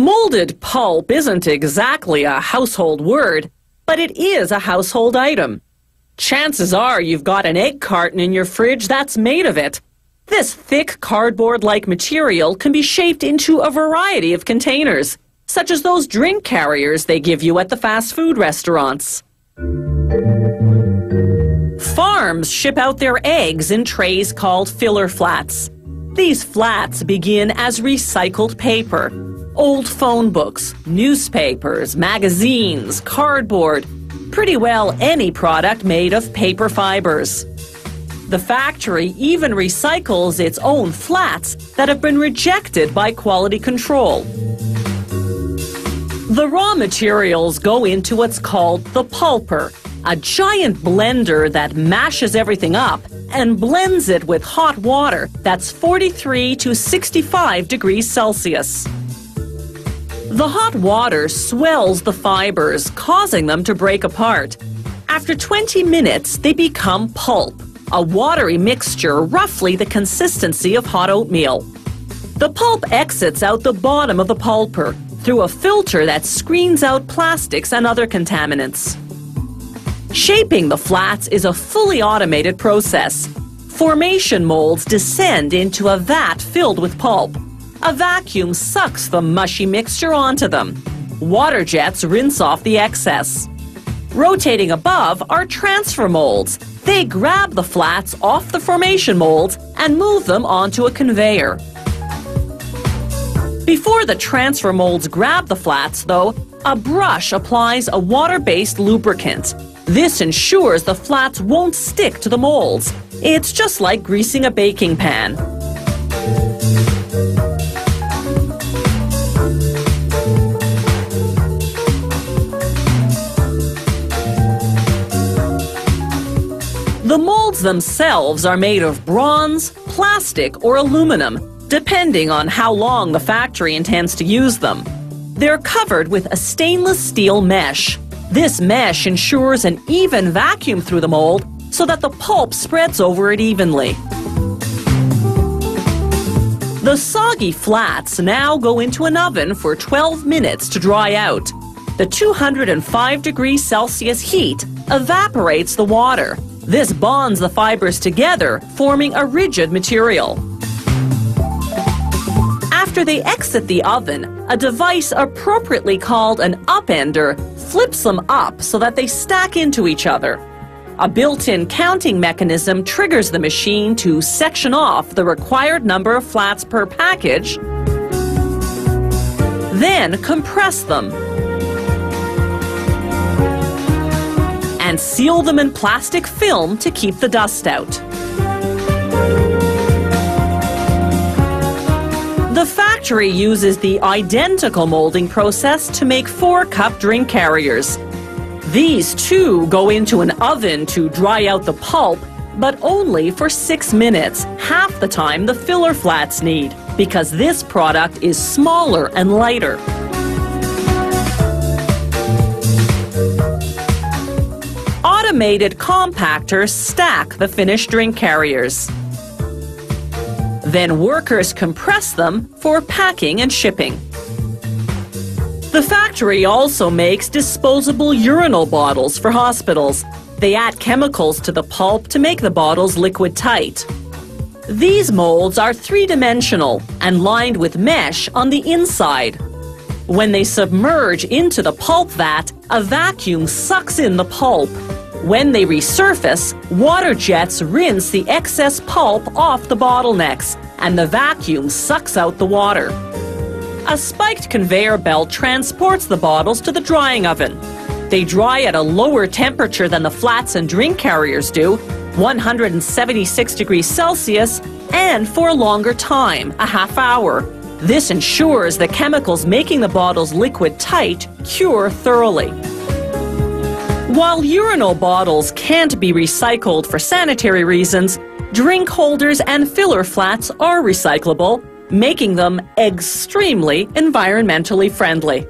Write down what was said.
Molded pulp isn't exactly a household word, but it is a household item. Chances are you've got an egg carton in your fridge that's made of it. This thick cardboard-like material can be shaped into a variety of containers, such as those drink carriers they give you at the fast food restaurants. Farms ship out their eggs in trays called filler flats. These flats begin as recycled paper. Old phone books, newspapers, magazines, cardboard, pretty well any product made of paper fibers. The factory even recycles its own flats that have been rejected by quality control. The raw materials go into what's called the pulper, a giant blender that mashes everything up and blends it with hot water that's 43 to 65 degrees Celsius. The hot water swells the fibers, causing them to break apart. After 20 minutes, they become pulp, a watery mixture roughly the consistency of hot oatmeal. The pulp exits out the bottom of the pulper through a filter that screens out plastics and other contaminants. Shaping the flats is a fully automated process. Formation molds descend into a vat filled with pulp. A vacuum sucks the mushy mixture onto them. Water jets rinse off the excess. Rotating above are transfer molds. They grab the flats off the formation molds and move them onto a conveyor. Before the transfer molds grab the flats, though, a brush applies a water-based lubricant. This ensures the flats won't stick to the molds. It's just like greasing a baking pan. The molds themselves are made of bronze, plastic, or aluminum, depending on how long the factory intends to use them. They're covered with a stainless steel mesh. This mesh ensures an even vacuum through the mold so that the pulp spreads over it evenly. The soggy flats now go into an oven for 12 minutes to dry out. The 205 degrees Celsius heat evaporates the water. This bonds the fibers together, forming a rigid material. After they exit the oven, a device appropriately called an upender flips them up so that they stack into each other. A built-in counting mechanism triggers the machine to section off the required number of flats per package, then compress them and seal them in plastic film to keep the dust out. The factory uses the identical molding process to make 4-cup drink carriers. These too go into an oven to dry out the pulp, but only for 6 minutes, half the time the filler flats need, because this product is smaller and lighter. Automated compactors stack the finished drink carriers. Then workers compress them for packing and shipping. The factory also makes disposable urinal bottles for hospitals. They add chemicals to the pulp to make the bottles liquid tight. These molds are three-dimensional and lined with mesh on the inside. When they submerge into the pulp vat, a vacuum sucks in the pulp. When they resurface, water jets rinse the excess pulp off the bottlenecks, and the vacuum sucks out the water. A spiked conveyor belt transports the bottles to the drying oven. They dry at a lower temperature than the flats and drink carriers do, 176 degrees Celsius, and for a longer time, a half hour. This ensures the chemicals making the bottles liquid tight cure thoroughly. While urinal bottles can't be recycled for sanitary reasons, drink holders and filler flats are recyclable, making them extremely environmentally friendly.